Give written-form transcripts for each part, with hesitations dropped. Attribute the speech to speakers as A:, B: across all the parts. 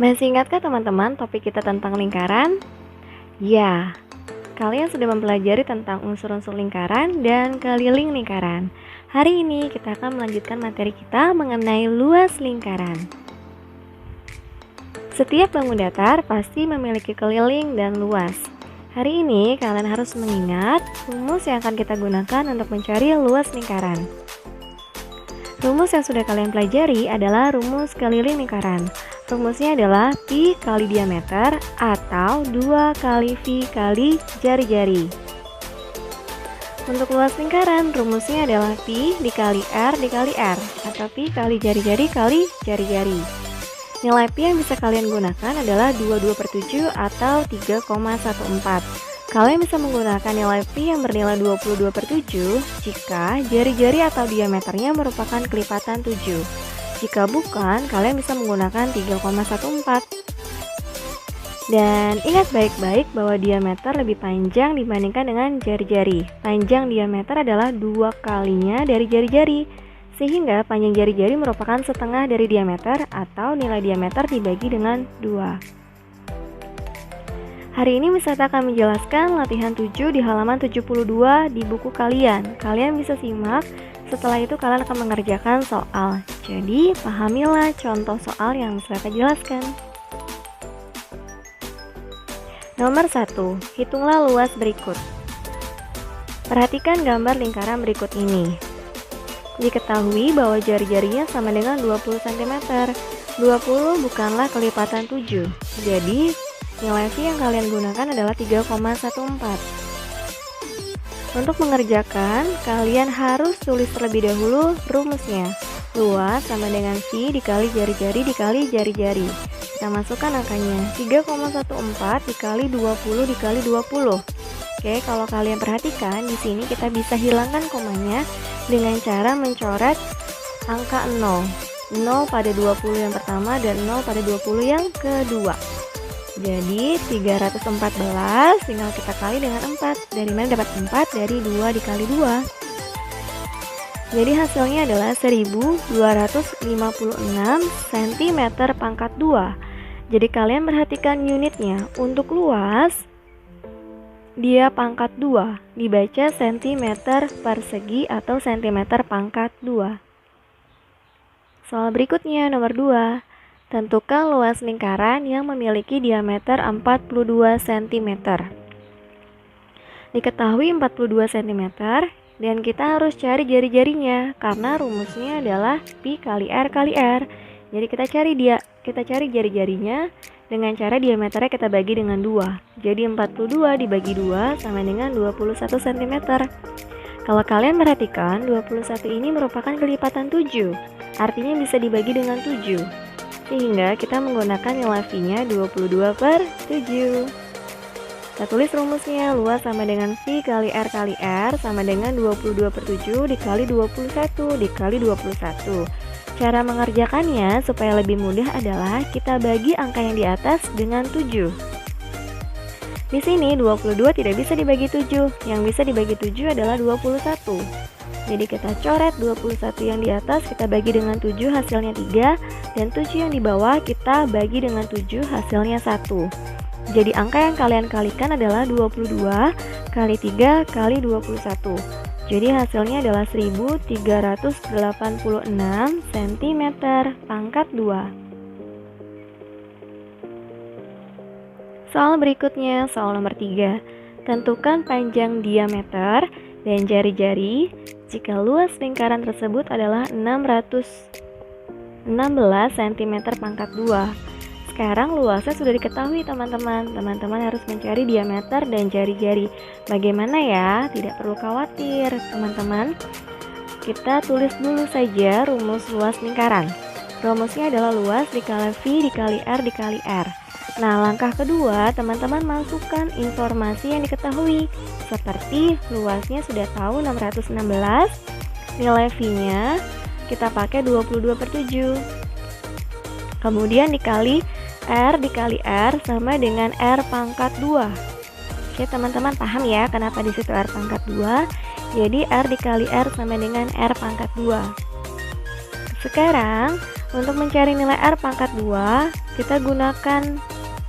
A: Masih ingatkah teman-teman topik kita tentang lingkaran? Ya, kalian sudah mempelajari tentang unsur-unsur lingkaran dan keliling lingkaran. Hari ini kita akan melanjutkan materi kita mengenai luas lingkaran. Setiap bangun datar pasti memiliki keliling dan luas. Hari ini kalian harus mengingat rumus yang akan kita gunakan untuk mencari luas lingkaran. Rumus yang sudah kalian pelajari adalah rumus keliling lingkaran. Rumusnya adalah pi kali diameter atau 2 kali V kali jari-jari. Untuk luas lingkaran, rumusnya adalah pi dikali R dikali R atau pi kali jari-jari kali jari-jari. Nilai pi yang bisa kalian gunakan adalah 22/7 atau 3,14. Kalian bisa menggunakan nilai pi yang bernilai 22/7 jika jari-jari atau diameternya merupakan kelipatan 7. Jika bukan, kalian bisa menggunakan 3,14. Dan ingat baik-baik bahwa diameter lebih panjang dibandingkan dengan jari-jari. Panjang diameter adalah 2 kalinya dari jari-jari, sehingga panjang jari-jari merupakan setengah dari diameter atau nilai diameter dibagi dengan 2. Hari ini Wisata akan menjelaskan latihan 7 di halaman 72 di buku kalian. Kalian bisa simak, setelah itu kalian akan mengerjakan soal. Jadi, pahamilah contoh soal yang Wisata jelaskan. Nomor 1. Hitunglah luas berikut. Perhatikan gambar lingkaran berikut ini. Diketahui bahwa jari-jarinya sama dengan 20 cm. 20 bukanlah kelipatan 7. Jadi, nilai V yang kalian gunakan adalah 3,14. Untuk mengerjakan, kalian harus tulis terlebih dahulu rumusnya. Luas sama dengan V dikali jari-jari dikali jari-jari. Kita masukkan angkanya, 3,14 dikali 20 dikali 20. Oke, kalau kalian perhatikan, di sini kita bisa hilangkan komanya dengan cara mencoret angka 0. 0 pada 20 yang pertama dan 0 pada 20 yang kedua. Jadi 314 tinggal kita kali dengan 4. Dari mana dapat 4? Dari 2 dikali 2. Jadi hasilnya adalah 1256 cm pangkat 2. Jadi kalian perhatikan unitnya. Untuk luas, dia pangkat 2. Dibaca cm persegi atau cm pangkat 2. Soal berikutnya nomor 2. Tentukan luas lingkaran yang memiliki diameter 42 cm. Diketahui 42 cm dan kita harus cari jari-jarinya karena rumusnya adalah pi kali R kali R. Jadi kita cari jari-jarinya dengan cara diameternya kita bagi dengan 2. Jadi 42 dibagi 2 sama dengan 21 cm. Kalau kalian perhatikan, 21 ini merupakan kelipatan 7. Artinya bisa dibagi dengan 7. Sehingga kita menggunakan nilai V-nya 22/7. Kita tulis rumusnya, luas sama dengan V kali R kali R sama dengan 22/7 dikali 21 dikali 21. Cara mengerjakannya supaya lebih mudah adalah kita bagi angka yang di atas dengan 7. Di sini 22 tidak bisa dibagi 7, yang bisa dibagi 7 adalah 21. Jadi kita coret 21 yang di atas kita bagi dengan 7 hasilnya 3 dan 7 yang di bawah kita bagi dengan 7 hasilnya 1. Jadi angka yang kalian kalikan adalah 22 kali 3 kali 21. Jadi hasilnya adalah 1386 cm pangkat 2. Soal berikutnya, soal nomor 3. Tentukan panjang diameter dan jari-jari jika luas lingkaran tersebut adalah 616 cm pangkat 2. Sekarang luasnya sudah diketahui teman-teman. Teman-teman harus mencari diameter dan jari-jari. Bagaimana ya? Tidak perlu khawatir teman-teman. Kita tulis dulu saja rumus luas lingkaran. Rumusnya adalah luas dikali V dikali R dikali R. Nah, langkah kedua, teman-teman masukkan informasi yang diketahui. Seperti luasnya sudah tahu 616, nilai V-nya kita pakai 22/7. Kemudian dikali R dikali R sama dengan R pangkat 2. Oke, teman-teman paham ya kenapa di situ R pangkat 2? Jadi R dikali R sama dengan R pangkat 2. Sekarang, untuk mencari nilai R pangkat 2, kita gunakan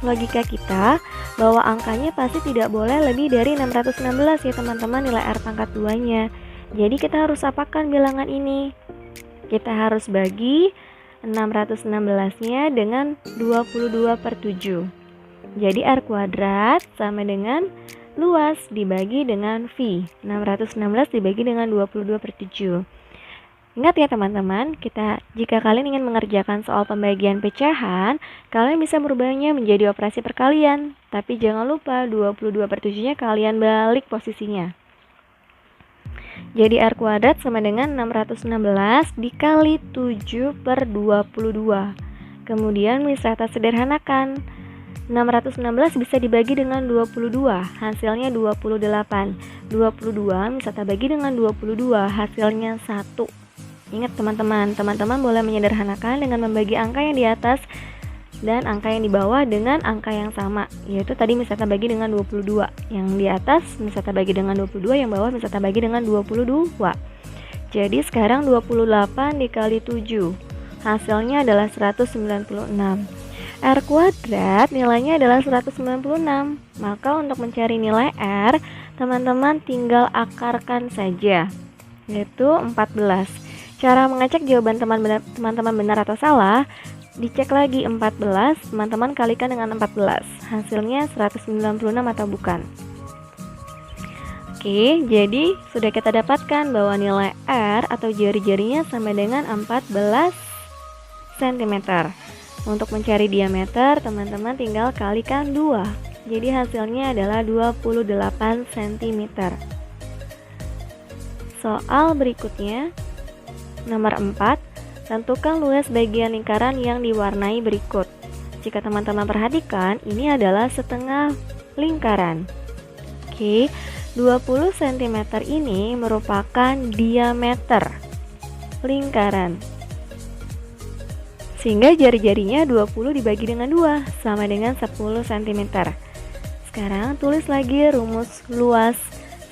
A: logika kita bahwa angkanya pasti tidak boleh lebih dari 616 ya teman-teman, nilai R pangkat 2-nya. Jadi kita harus apakan bilangan ini? Kita harus bagi 616-nya dengan 22/7. Jadi R kuadrat sama dengan luas dibagi dengan V. 616 dibagi dengan 22/7. Ingat ya teman-teman, jika kalian ingin mengerjakan soal pembagian pecahan, kalian bisa merubahnya menjadi operasi perkalian. Tapi jangan lupa 22/7-nya kalian balik posisinya. Jadi R kuadrat sama dengan 616 dikali 7/22. Kemudian bisa kita sederhanakan. 616 bisa dibagi dengan 22, hasilnya 28. 22 bisa kita bagi dengan 22, hasilnya 1. Ingat teman-teman boleh menyederhanakan dengan membagi angka yang di atas dan angka yang di bawah dengan angka yang sama, yaitu tadi misalnya bagi dengan 22. Yang di atas misalnya bagi dengan 22, yang bawah misalnya bagi dengan 22. Jadi sekarang 28 dikali 7, hasilnya adalah 196. R kuadrat nilainya adalah 196. Maka untuk mencari nilai R, teman-teman tinggal akarkan saja, yaitu 14. Cara mengecek jawaban teman-teman benar atau salah, dicek lagi 14, teman-teman kalikan dengan 14, hasilnya 196 atau bukan. Oke, jadi sudah kita dapatkan bahwa nilai R atau jari-jarinya sama dengan 14 cm. Untuk mencari diameter, teman-teman tinggal kalikan 2. Jadi hasilnya adalah 28 cm. Soal berikutnya, nomor 4, tentukan luas bagian lingkaran yang diwarnai berikut. Jika teman-teman perhatikan, ini adalah setengah lingkaran. Oke, 20 cm ini merupakan diameter lingkaran. Sehingga jari-jarinya 20 dibagi dengan 2 sama dengan 10 cm. Sekarang tulis lagi rumus luas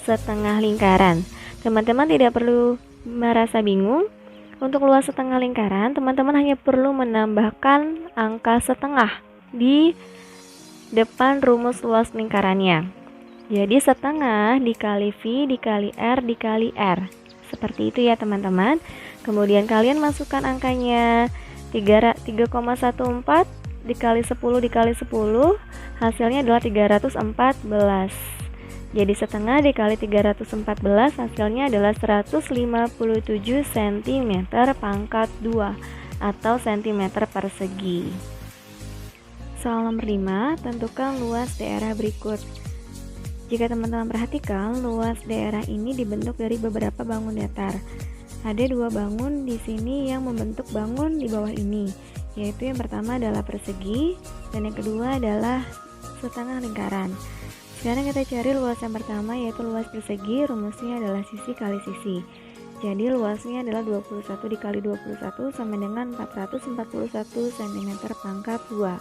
A: setengah lingkaran. Teman-teman tidak perlu merasa bingung. Untuk luas setengah lingkaran, teman-teman hanya perlu menambahkan angka setengah di depan rumus luas lingkarannya. Jadi setengah dikali V dikali R dikali R. Seperti itu ya teman-teman. Kemudian kalian masukkan angkanya 3,14 dikali 10 dikali 10, hasilnya adalah 314. Jadi setengah dikali 314 hasilnya adalah 157 cm pangkat 2 atau cm persegi. Soal nomor 5, tentukan luas daerah berikut. Jika teman-teman perhatikan, luas daerah ini dibentuk dari beberapa bangun datar. Ada 2 bangun di sini yang membentuk bangun di bawah ini, yaitu yang pertama adalah persegi dan yang kedua adalah setengah lingkaran. Sekarang kita cari luas yang pertama, yaitu luas persegi. Rumusnya adalah sisi kali sisi. Jadi luasnya adalah 21 dikali 21 sama dengan 441 cm pangkat 2.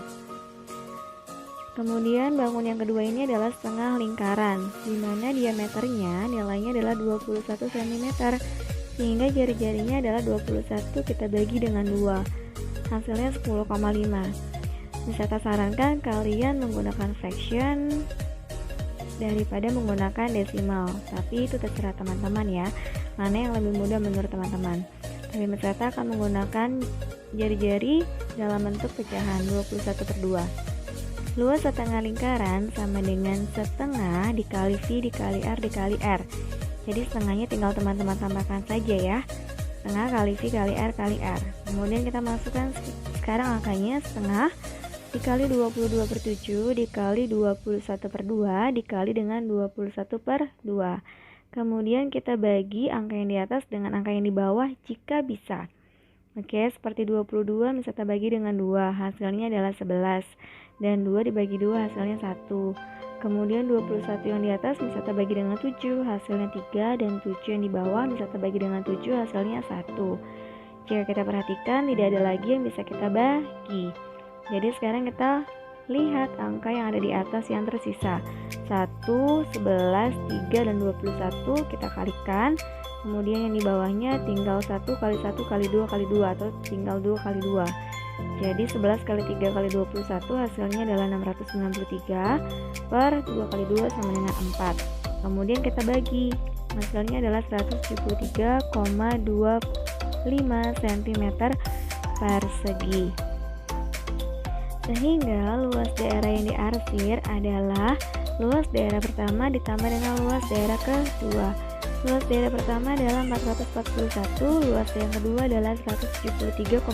A: Kemudian bangun yang kedua ini adalah setengah lingkaran, di mana diameternya nilainya adalah 21 cm, sehingga jari-jarinya adalah 21 kita bagi dengan 2, hasilnya 10,5. Bisa saya sarankan kalian menggunakan fraction daripada menggunakan desimal, tapi itu terserah teman-teman ya, mana yang lebih mudah menurut teman-teman. Tapi Mesrata akan menggunakan jari-jari dalam bentuk pecahan 21/2. Luas setengah lingkaran sama dengan setengah dikali V dikali R dikali R. Jadi setengahnya tinggal teman-teman tambahkan saja ya, setengah kali V kali R kali R. Kemudian kita masukkan sekarang angkanya setengah dikali 22/7 dikali 21/2 dikali dengan 21/2. Kemudian kita bagi angka yang di atas dengan angka yang di bawah jika bisa. Oke, seperti 22 bisa kita bagi dengan 2, hasilnya adalah 11. Dan 2 dibagi 2 hasilnya 1. Kemudian 21 yang di atas bisa kita bagi dengan 7, hasilnya 3. Dan 7 yang di bawah bisa kita bagi dengan 7, hasilnya 1. Jika kita perhatikan, tidak ada lagi yang bisa kita bagi. Jadi sekarang kita lihat angka yang ada di atas yang tersisa. 1, 11, 3, dan 21 kita kalikan. Kemudian yang di bawahnya tinggal 1 kali 1 kali 2 kali 2 atau tinggal 2 kali 2. Jadi 11 kali 3 kali 21 hasilnya adalah 693 per 2 kali 2 sama dengan 4. Kemudian kita bagi, hasilnya adalah 173,25 cm persegi. Sehingga luas daerah yang diarsir adalah luas daerah pertama ditambah dengan luas daerah kedua. Luas daerah pertama adalah 441, luas yang kedua adalah 173,25.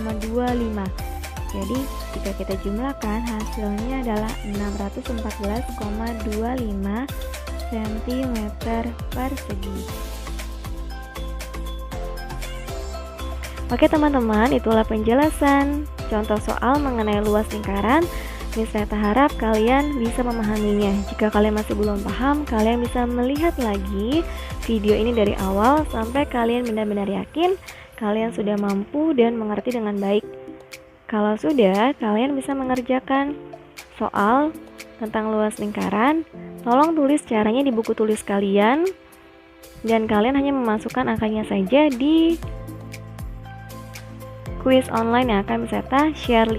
A: Jadi jika kita jumlahkan hasilnya adalah 614,25 cm persegi. Oke teman-teman, itulah penjelasan contoh soal mengenai luas lingkaran. Saya harap kalian bisa memahaminya. Jika kalian masih belum paham, kalian bisa melihat lagi video ini dari awal sampai kalian benar-benar yakin kalian sudah mampu dan mengerti dengan baik. Kalau sudah, kalian bisa mengerjakan soal tentang luas lingkaran. Tolong tulis caranya di buku tulis kalian, dan kalian hanya memasukkan angkanya saja di kuis online yang akan Seta share